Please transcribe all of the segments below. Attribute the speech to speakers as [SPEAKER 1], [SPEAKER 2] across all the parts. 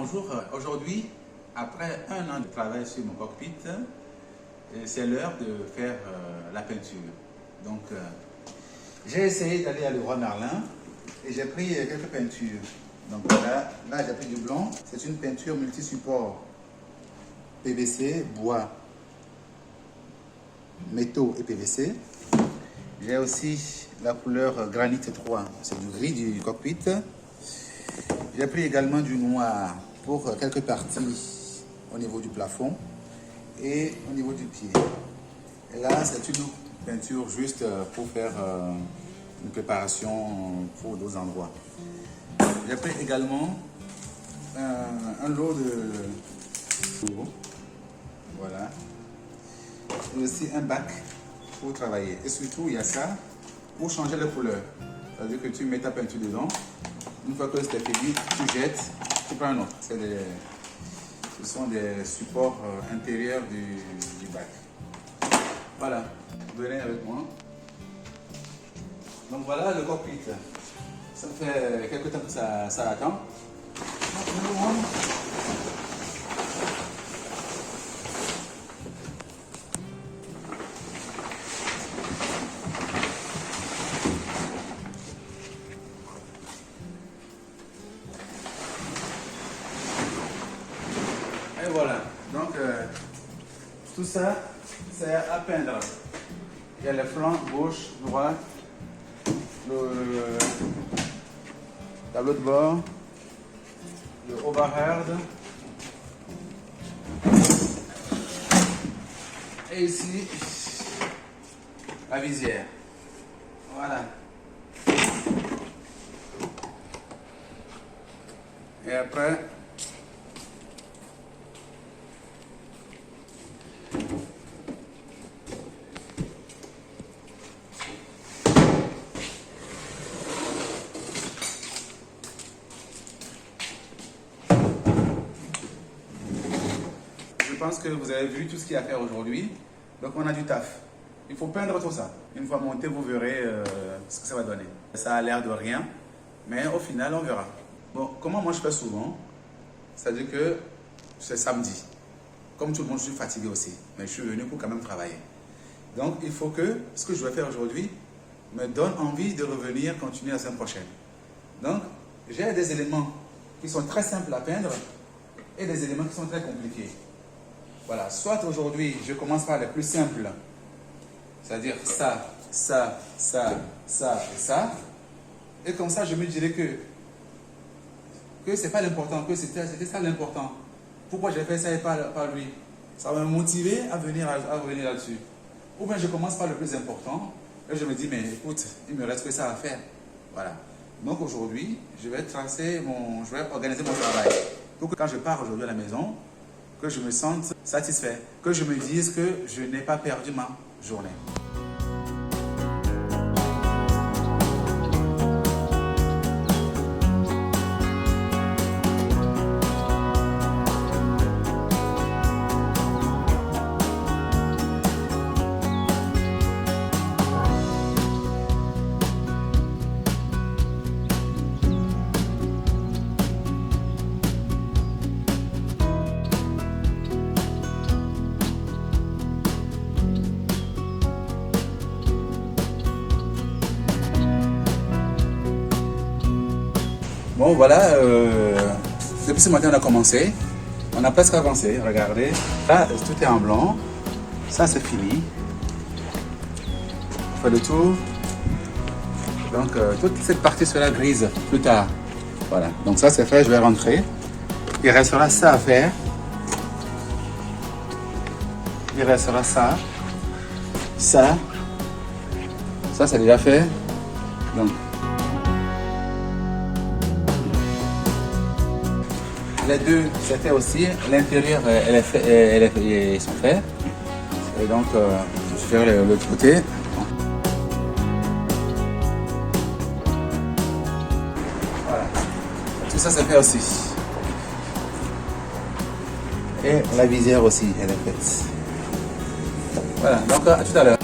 [SPEAKER 1] bonjour. Aujourd'hui, après un an de travail sur mon cockpit, c'est l'heure de faire la peinture. Donc, j'ai essayé d'aller à Leroy Merlin et j'ai pris quelques peintures. Donc là j'ai pris du blanc. C'est une peinture multi-support PVC, bois, métaux et PVC. J'ai aussi la couleur Granit 3, c'est du gris du cockpit. J'ai pris également du noir pour quelques parties au niveau du plafond et au niveau du pied. Et là, c'est une peinture juste pour faire une préparation pour d'autres endroits. J'ai pris également un lot de... Voilà. Et aussi un bac pour travailler. Et surtout, il y a ça pour changer les couleurs. C'est-à-dire que tu mets ta peinture dedans. Une fois que c'est fini, tu jettes, tu prends un autre. Ce sont des supports intérieurs du bac. Voilà, venez avec moi. Donc voilà le cockpit. Ça fait quelques temps que ça attend. Et voilà, donc tout ça, c'est à peindre. Il y a les flancs, gauche, droite, le tableau de bord, le overhead. Et ici, la visière. Voilà. Et après, je pense que vous avez vu tout ce qu'il y a à faire aujourd'hui. Donc on a du taf. Il faut peindre tout ça. Une fois monté, vous verrez ce que ça va donner. Ça a l'air de rien, mais au final, on verra. Bon, comment moi je fais souvent, c'est-à-dire que c'est samedi. Comme tout le monde, je suis fatigué aussi, mais je suis venu pour quand même travailler. Donc il faut que ce que je vais faire aujourd'hui me donne envie de revenir continuer la semaine prochaine. Donc j'ai des éléments qui sont très simples à peindre et des éléments qui sont très compliqués. Voilà, soit aujourd'hui je commence par les plus simples, c'est-à-dire ça, ça, ça, ça et ça. Et comme ça je me dirais que c'est pas l'important, que c'était ça l'important. Pourquoi j'ai fait ça et pas lui? Ça va me motiver à venir là-dessus. Ou bien je commence par le plus important et je me dis, mais écoute, il me reste que ça à faire. Voilà. Donc aujourd'hui, je vais organiser mon travail. Pour que quand je pars aujourd'hui à la maison, que je me sente satisfait, que je me dise que je n'ai pas perdu ma journée. Bon voilà, depuis ce matin on a commencé, on a presque avancé, regardez. Là tout est en blanc, ça c'est fini. On fait le tour. Donc toute cette partie sera grise plus tard. Voilà, donc ça c'est fait, je vais rentrer. Il restera ça à faire. Il restera ça. Ça c'est déjà fait. Donc les deux, c'était aussi. L'intérieur, ils sont faits. Et donc, je vais faire l'autre côté. Voilà. Tout ça, c'est fait aussi. Et la visière aussi, elle est faite. Voilà, donc à tout à l'heure.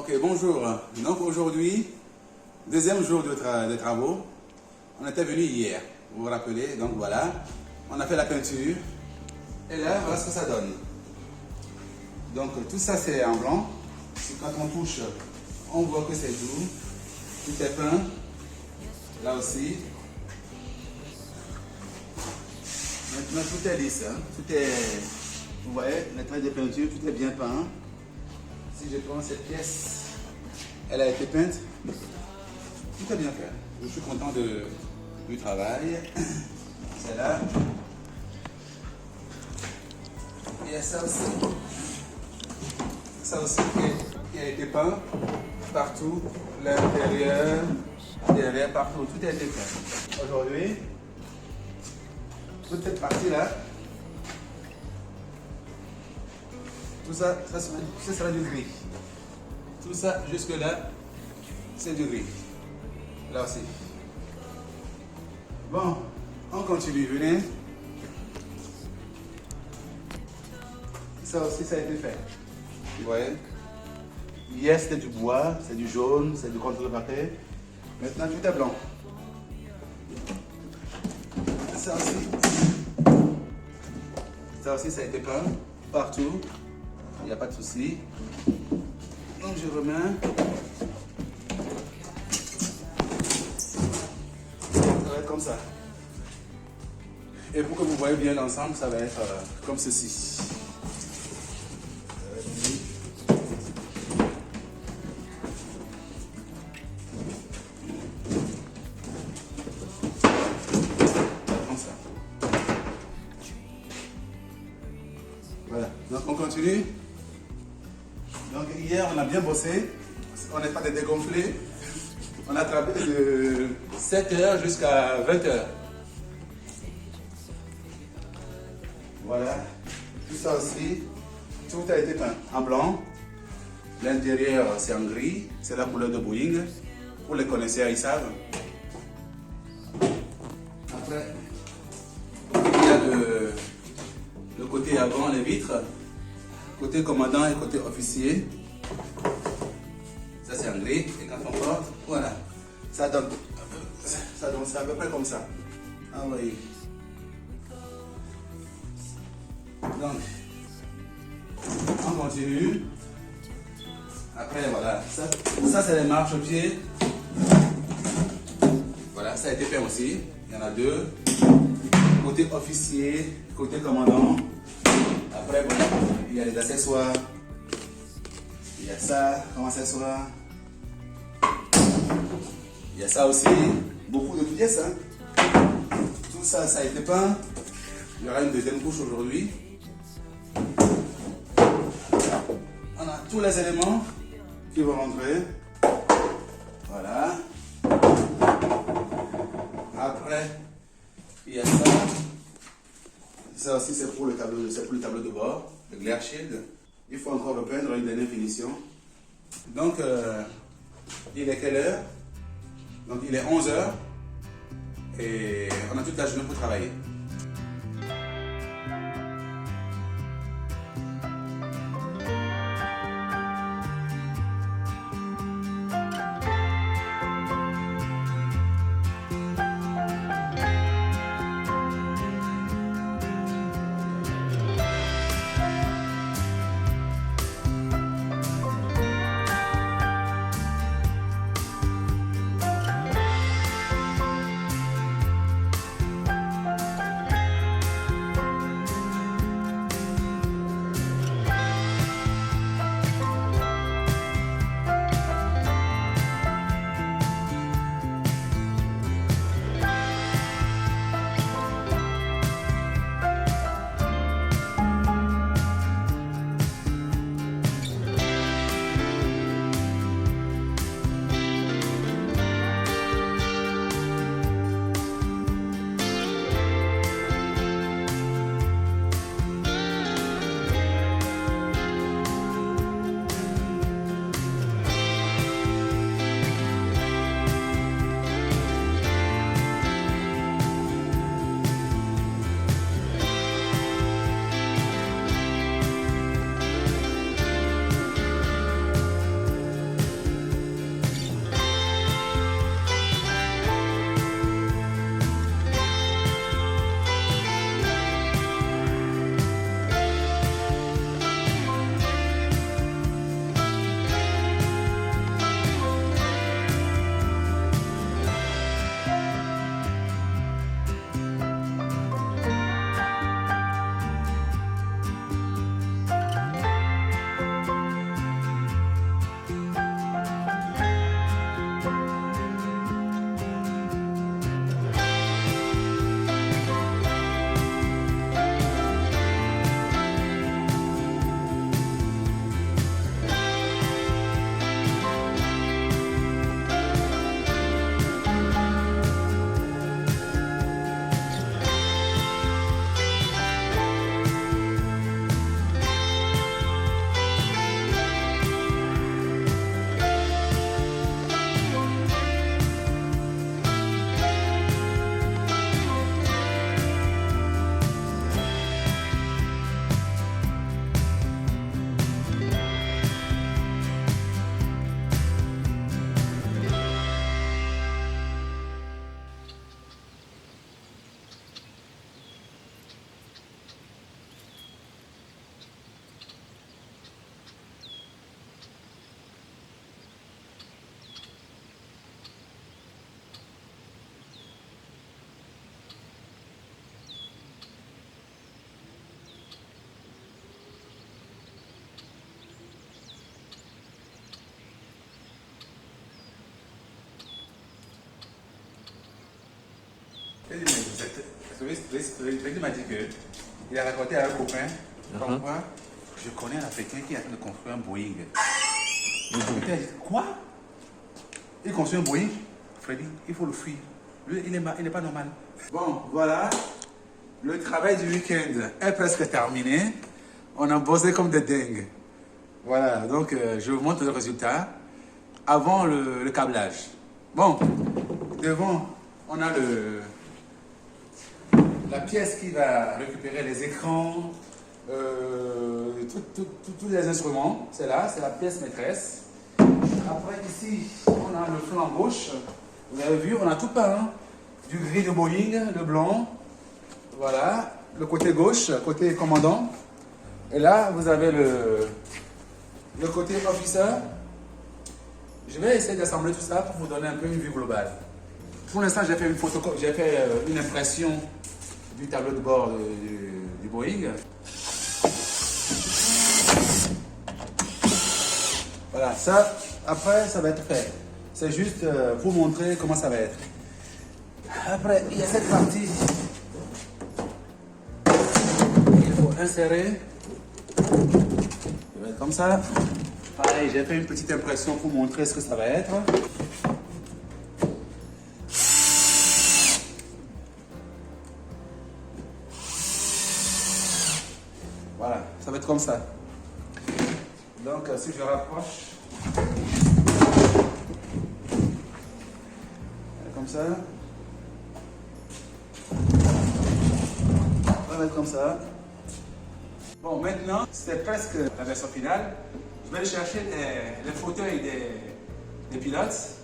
[SPEAKER 1] Ok, bonjour. Donc aujourd'hui, deuxième jour de travaux. On était venu hier, vous vous rappelez. Donc voilà, on a fait la peinture. Et là, voilà ce que ça donne. Donc tout ça c'est en blanc. Quand on touche, on voit que c'est doux. Tout est peint. Là aussi. Maintenant tout est lisse. Hein. Tout est, vous voyez, les traits de peinture, tout est bien peint. Si je prends cette pièce, elle a été peinte. Tout est bien fait. Je suis content du travail. C'est là. Il y a ça aussi. Ça aussi qui a été peint partout. L'intérieur, derrière, partout. Tout a été peint. Aujourd'hui, toute cette partie-là, tout ça, ça sera du gris. Tout ça, jusque-là, c'est du gris. Là aussi. Bon, on continue, venez. Ça aussi, ça a été fait. Vous voyez? Hier, c'était du bois, c'est du jaune, c'est du contrepapier. Maintenant, tout est blanc. Ça aussi, ça a été peint partout. Il n'y a pas de souci. Donc, je remets. Ça va être comme ça. Et pour que vous voyez bien l'ensemble, ça va être comme ceci. Comme ça. Voilà. Donc on continue. Donc hier on a bien bossé. On n'est pas des dégonflés. On a travaillé de 7h jusqu'à 20h. Voilà, tout ça aussi, tout a été peint en blanc. L'intérieur c'est en gris, c'est la couleur de Boeing. Pour les connaisseurs, ils savent. Après, il y a le côté avant, les vitres, côté commandant et côté officier. Ça c'est en gris, et quand on porte, voilà, ça donne ça à peu près comme ça. Ah oui. Donc, on continue. Après, voilà, ça c'est les marchepieds. Voilà, ça a été fait aussi. Il y en a deux. Côté officier, côté commandant. Après, voilà, il y a les accessoires. Il y a ça comme accessoire. Il y a ça aussi. Beaucoup de pièces. Hein. Tout ça, ça a été peint. Il y aura une deuxième couche aujourd'hui. On a tous les éléments qui vont rentrer. Voilà. Après, il y a ça. Ça aussi, c'est pour le tableau de bord, le glare shield. Il faut encore repeindre une dernière finition. Donc, il est quelle heure? Donc, il est 11h. Et on a toute la journée pour travailler. Il m'a dit que il a raconté à un copain, comme quoi, je connais un Africain qui est en train de construire un Boeing. Le Africain a dit, quoi? Il construit un Boeing? Freddy, il faut le fuir. Lui, il n'est pas normal. Bon, voilà. Le travail du week-end est presque terminé. On a bossé comme des dingues. Voilà, donc je vous montre le résultat avant le câblage. Bon, devant, on a la pièce qui va récupérer les écrans, tous les instruments. C'est là, c'est la pièce maîtresse. Après, ici, on a le flanc gauche. Vous avez vu, on a tout peint. Hein? Du gris de Boeing, le blanc. Voilà, le côté gauche, côté commandant. Et là, vous avez le côté officer. Je vais essayer d'assembler tout ça pour vous donner un peu une vue globale. Pour l'instant, j'ai fait une impression du tableau de bord du Boeing. Voilà, ça, après, ça va être fait. C'est juste pour montrer comment ça va être. Après, il y a cette partie qu'il faut insérer. Ça va être comme ça. Pareil, j'ai fait une petite impression pour montrer ce que ça va être. Voilà, ça va être comme ça. Donc, si je rapproche, comme ça, ça va être comme ça. Bon, maintenant, c'est presque la version finale. Je vais aller chercher les fauteuils des pilotes.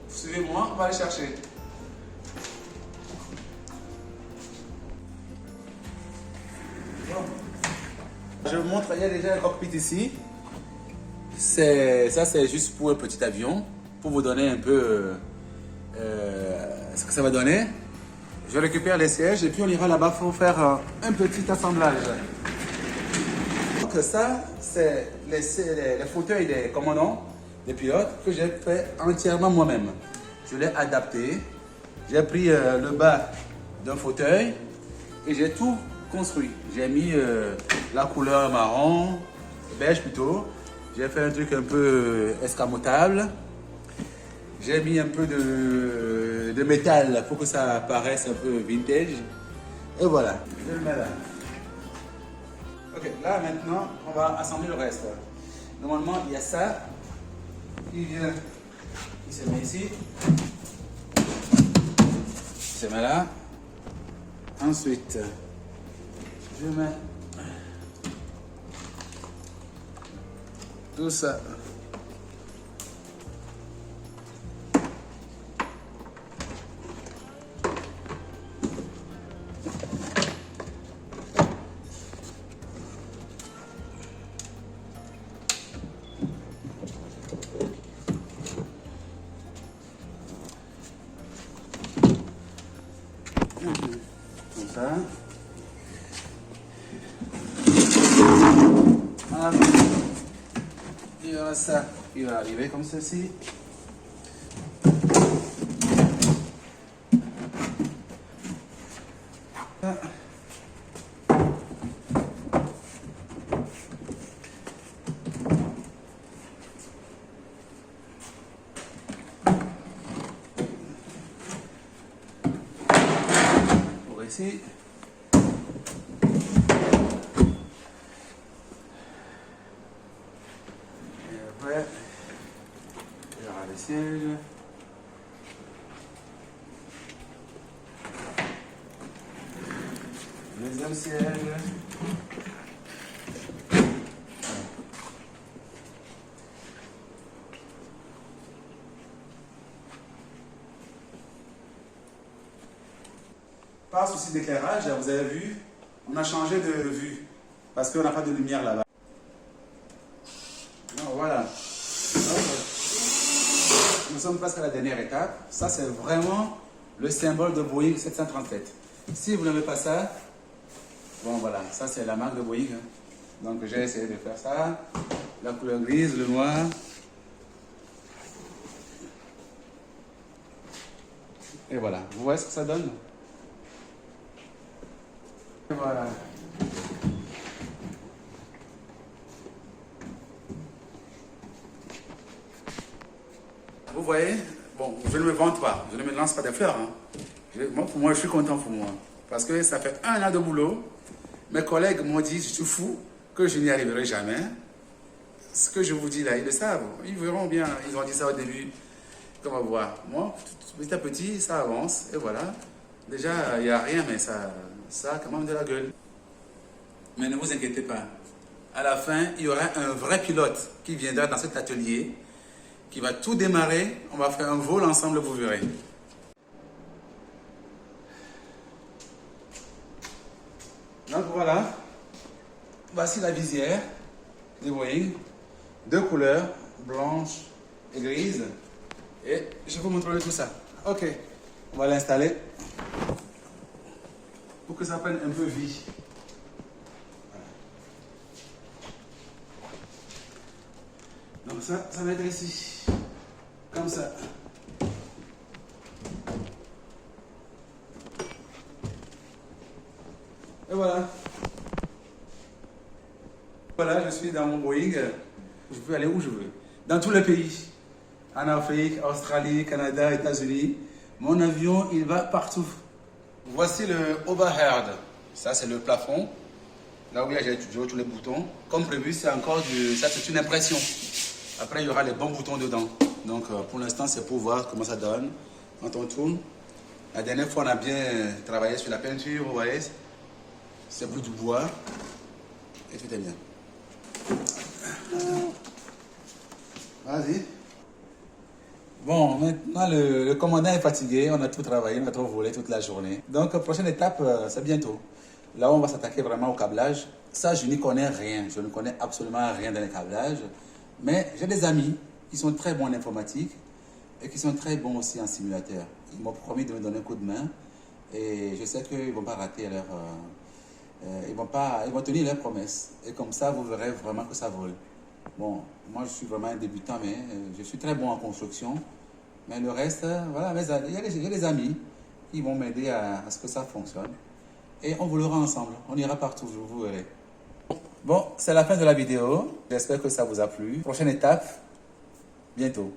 [SPEAKER 1] Suivez-moi, on va les chercher. Bon. Je vous montre, il y a déjà un cockpit ici. Ça, c'est juste pour un petit avion, pour vous donner un peu ce que ça va donner. Je récupère les sièges et puis on ira là-bas pour faire un petit assemblage. Donc ça, c'est les fauteuils des commandants, des pilotes, que j'ai fait entièrement moi-même. Je l'ai adapté. J'ai pris le bas d'un fauteuil et j'ai tout construit. J'ai mis la couleur marron, beige plutôt. J'ai fait un truc un peu escamotable. J'ai mis un peu de métal pour que ça paraisse un peu vintage. Et voilà, je le mets là. Ok, là maintenant, on va assembler le reste. Normalement, il y a ça qui vient, qui se met ici. Il se met là. Ensuite, je mets tout ça. Comme ça. Voilà. Il y aura ça qui va arriver comme ceci. Pour ici. Après, il y aura les sièges. Deuxième siège. Par souci d'éclairage, vous avez vu, on a changé de vue parce qu'on n'a pas de lumière là-bas. Voilà. Nous sommes presque à la dernière étape. Ça, c'est vraiment le symbole de Boeing 737. Si vous n'avez pas ça, bon voilà, ça c'est la marque de Boeing. Hein. Donc j'ai essayé de faire ça. La couleur grise, le noir. Et voilà, vous voyez ce que ça donne? Voilà. Vous voyez, bon, je ne me vante pas, je ne me lance pas des fleurs. Hein. Pour moi, je suis content pour moi. Parce que ça fait 1 an de boulot. Mes collègues m'ont dit, je suis fou, que je n'y arriverai jamais. Ce que je vous dis là, ils le savent. Ils verront bien. Ils ont dit ça au début. On va voir. Moi, petit à petit, ça avance. Et voilà. Déjà, il n'y a rien, mais ça a quand même de la gueule. Mais ne vous inquiétez pas. À la fin, il y aura un vrai pilote qui viendra dans cet atelier, qui va tout démarrer. On va faire un vol ensemble, vous verrez. Donc voilà. Voici la visière du Boeing. 2 couleurs, blanche et grise. Et je vais vous montrer tout ça. Ok. On va l'installer pour que ça prenne un peu vie. Donc ça va être ici. Comme ça. Et voilà. Voilà, je suis dans mon Boeing. Je peux aller où je veux. Dans tous les pays. En Afrique, Australie, Canada, États-Unis. Mon avion, il va partout. Voici le overhead. Ça, c'est le plafond. Là où j'ai tous les boutons. Comme prévu, c'est encore ça, c'est une impression. Après, il y aura les bons boutons dedans. Donc, pour l'instant, c'est pour voir comment ça donne. Quand on tourne. La dernière fois, on a bien travaillé sur la peinture, vous voyez. C'est plus du bois. Et tout est bien. Vas-y. Bon, maintenant le commandant est fatigué, on a tout travaillé, on a tout volé toute la journée. Donc, prochaine étape, c'est bientôt. Là, on va s'attaquer vraiment au câblage. Ça, je n'y connais rien. Je ne connais absolument rien dans les câblages. Mais j'ai des amis qui sont très bons en informatique et qui sont très bons aussi en simulateur. Ils m'ont promis de me donner un coup de main et je sais qu'ils ne vont pas rater leur... ils vont tenir leurs promesses. Et comme ça, vous verrez vraiment que ça vole. Bon, moi je suis vraiment un débutant, mais je suis très bon en construction. Mais le reste, voilà, il y a des amis qui vont m'aider à ce que ça fonctionne. Et on volera ensemble, on ira partout, vous verrez. Bon, c'est la fin de la vidéo. J'espère que ça vous a plu. Prochaine étape, bientôt.